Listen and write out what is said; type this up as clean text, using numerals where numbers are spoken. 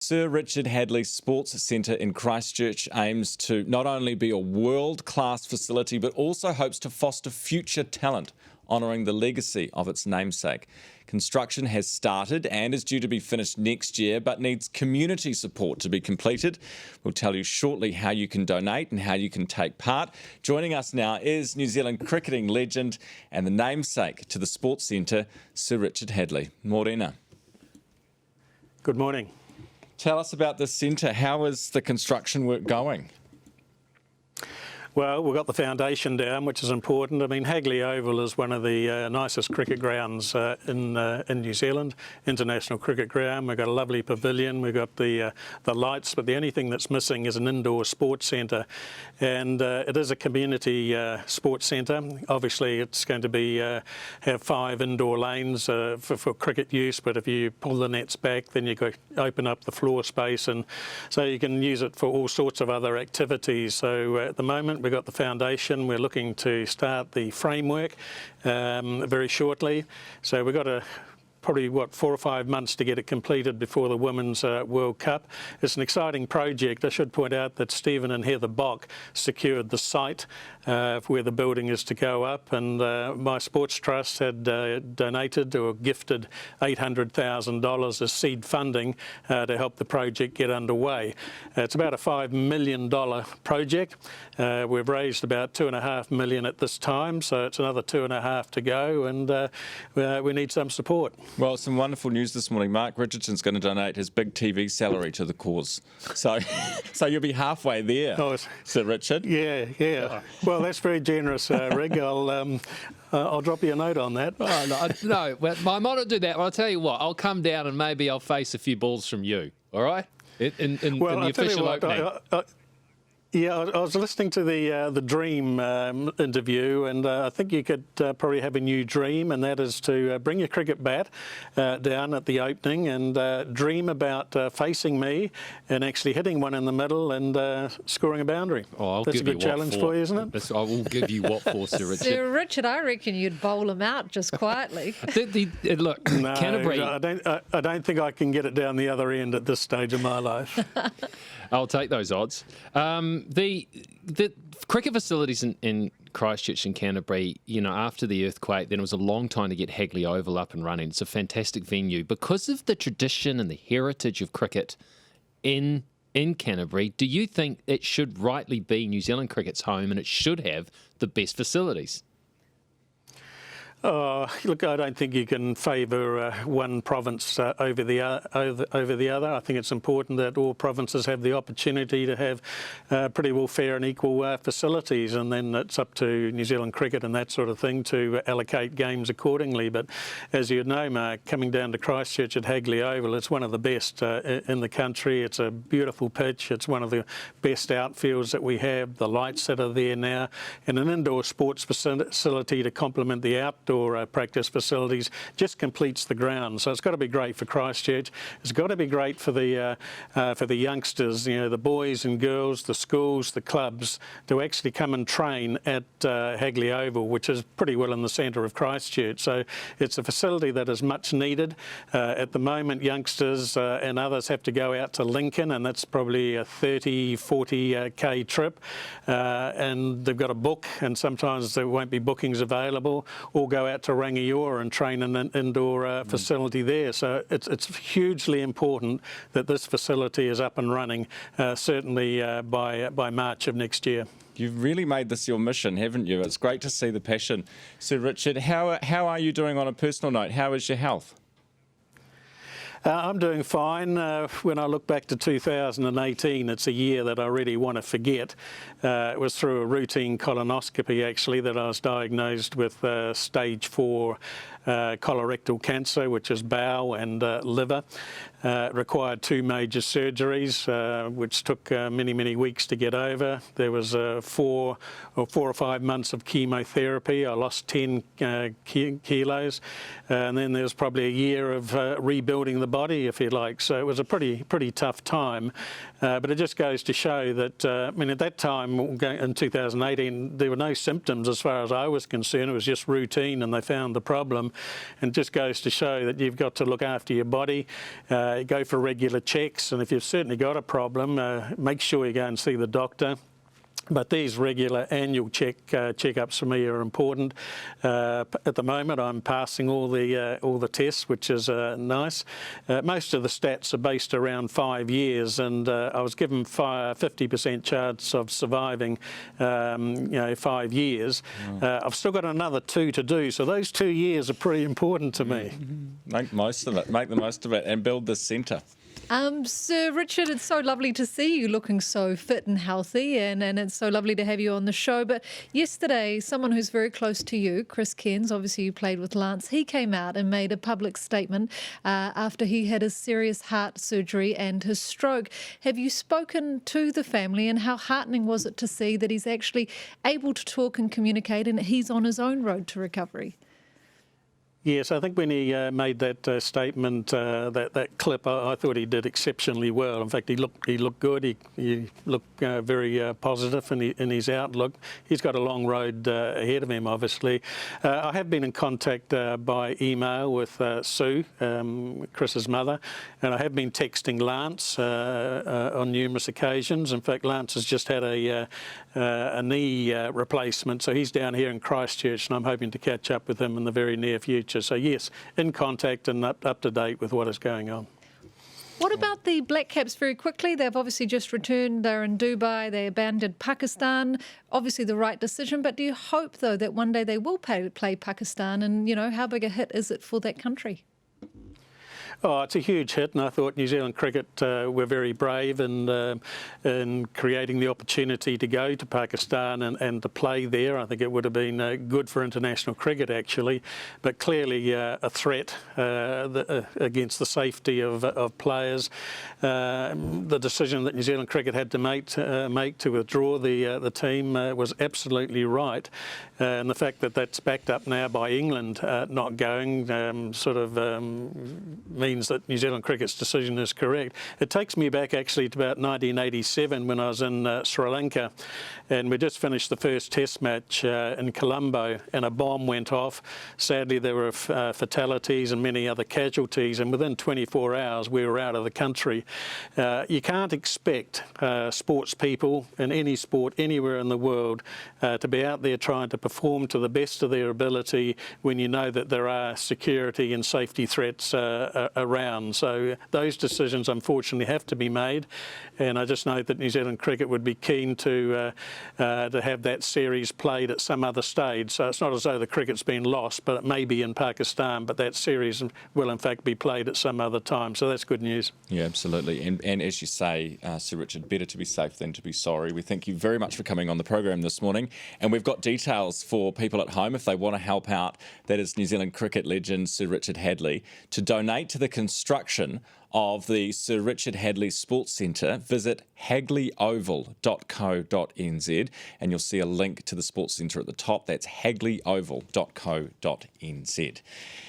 Sir Richard Hadlee Sports Centre in Christchurch aims to not only be a world-class facility but also hopes to foster future talent, honouring the legacy of its namesake. Construction has started and is due to be finished next year but needs community support to be completed. We'll tell you shortly how you can donate and how you can take part. Joining us now is New Zealand cricketing legend and the namesake to the Sports Centre, Sir Richard Hadlee. Morena. Good morning. Tell us about this centre. How is the construction work going? Well, we've got the foundation down, which is important. I mean, Hagley Oval is one of the nicest cricket grounds in New Zealand, international cricket ground. We've got a lovely pavilion, we've got the lights, but the only thing that's missing is an indoor sports centre. And it is a community sports centre. Obviously, it's going to be have 5 indoor lanes for cricket use, but if you pull the nets back, then you could open up the floor space, and so you can use it for all sorts of other activities. So at the moment, we've got the foundation. We're looking to start the framework very shortly. So we've got probably 4 or 5 months to get it completed before the Women's World Cup. It's an exciting project. I should point out that Stephen and Heather Bock secured the site where the building is to go up, and my sports trust had donated or gifted $800,000 as seed funding to help the project get underway. It's about a $5 million project. We've raised about $2.5 million at this time, so it's another 2.5 to go, and we need some support. Well, some wonderful news this morning. Mark Richardson's going to donate his big TV salary to the cause. So you'll be halfway there, Sir Richard. Yeah. Well, that's very generous, Rig. I'll drop you a note on that. Oh, no, well, I might not do that. But I'll tell you what, I'll come down and maybe I'll face a few balls from you, all right? In the official opening. Yeah, I was listening to the Dream interview, and I think you could probably have a new dream, and that is to bring your cricket bat down at the opening and dream about facing me and actually hitting one in the middle and scoring a boundary. Oh, that's a good challenge for you, isn't it? I will give you what for, Sir Richard. Sir Richard, I reckon you'd bowl him out just quietly. Look, no, Canterbury. I don't think I can get it down the other end at this stage of my life. I'll take those odds. The cricket facilities in Christchurch and Canterbury, you know, after the earthquake, then it was a long time to get Hagley Oval up and running. It's a fantastic venue. Because of the tradition and the heritage of cricket in Canterbury, do you think it should rightly be New Zealand cricket's home and it should have the best facilities? Look, I don't think you can favour one province over the other. I think it's important that all provinces have the opportunity to have pretty well fair and equal facilities, and then it's up to New Zealand cricket and that sort of thing to allocate games accordingly. But as you know, Mark, coming down to Christchurch at Hagley Oval, it's one of the best in the country. It's a beautiful pitch. It's one of the best outfields that we have. The lights that are there now, and an indoor sports facility to complement the outdoor practice facilities just completes the ground. So it's got to be great for Christchurch. It's got to be great for the youngsters, you know, the boys and girls, the schools, the clubs, to actually come and train at Hagley Oval, which is pretty well in the centre of Christchurch. So it's a facility that is much needed. At the moment, youngsters and others have to go out to Lincoln, and that's probably a 30, 40k trip, and they've got to book, and sometimes there won't be bookings available, or go out to Rangiora and train in an indoor facility there. So it's hugely important that this facility is up and running, certainly by March of next year. You've really made this your mission, haven't you? It's great to see the passion. Sir Richard, how are you doing on a personal note? How is your health? I'm doing fine. When I look back to 2018, it's a year that I really want to forget. It was through a routine colonoscopy, actually, that I was diagnosed with stage 4 colorectal cancer, which is bowel and liver. Required 2 major surgeries, which took many weeks to get over. There was 4 or 5 months of chemotherapy. I lost 10 kilos, and then there was probably a year of rebuilding the body, if you like. So it was a pretty tough time. But it just goes to show that, I mean, at that time in 2018, there were no symptoms as far as I was concerned. It was just routine, and they found the problem. And it just goes to show that you've got to look after your body, go for regular checks, and if you've certainly got a problem, make sure you go and see the doctor. But these regular annual checkups for me are important. At the moment, I'm passing all the tests, which is nice. Most of the stats are based around 5 years, and I was given 50% chance of surviving, 5 years. I've still got another 2 to do, so those 2 years are pretty important to me. Make the most of it, and build the centre. Sir Richard, it's so lovely to see you looking so fit and healthy, and it's so lovely to have you on the show. But yesterday, someone who's very close to you, Chris Cairns, obviously you played with Lance, he came out and made a public statement after he had his serious heart surgery and his stroke. Have you spoken to the family, and how heartening was it to see that he's actually able to talk and communicate and he's on his own road to recovery? Yes, I think when he made that statement, that clip, I thought he did exceptionally well. In fact, he looked good. He looked very positive in his outlook. He's got a long road ahead of him, obviously. I have been in contact by email with Sue, Chris's mother, and I have been texting Lance on numerous occasions. In fact, Lance has just had a knee replacement, so he's down here in Christchurch, and I'm hoping to catch up with him in the very near future. So yes, in contact and up to date with what is going on. What about the Black Caps very quickly? They've obviously just returned. They're in Dubai. They abandoned Pakistan. Obviously the right decision. But do you hope, though, that one day they will play Pakistan? And, how big a hit is it for that country? Oh, it's a huge hit, and I thought New Zealand cricket were very brave in creating the opportunity to go to Pakistan and to play there. I think it would have been good for international cricket, actually, but clearly a threat against the safety of players. The decision that New Zealand cricket had to make to withdraw the team was absolutely right, and the fact that that's backed up now by England not going means that New Zealand cricket's decision is correct. It takes me back actually to about 1987 when I was in Sri Lanka, and we just finished the first test match in Colombo, and a bomb went off. Sadly, there were fatalities and many other casualties, and within 24 hours we were out of the country. You can't expect sports people in any sport anywhere in the world to be out there trying to perform to the best of their ability when you know that there are security and safety threats around. So those decisions unfortunately have to be made, and I just know that New Zealand cricket would be keen to have that series played at some other stage. So it's not as though the cricket's been lost, but it may be in Pakistan, but that series will in fact be played at some other time. So that's good news. Yeah, absolutely. And as you say, Sir Richard, better to be safe than to be sorry. We thank you very much for coming on the program this morning, and we've got details for people at home if they want to help out. That is New Zealand cricket legend Sir Richard Hadlee. To donate to the construction of the Sir Richard Hadlee Sports Centre, visit hagleyOval.co.nz, and you'll see a link to the Sports Centre at the top. That's hagleyOval.co.nz.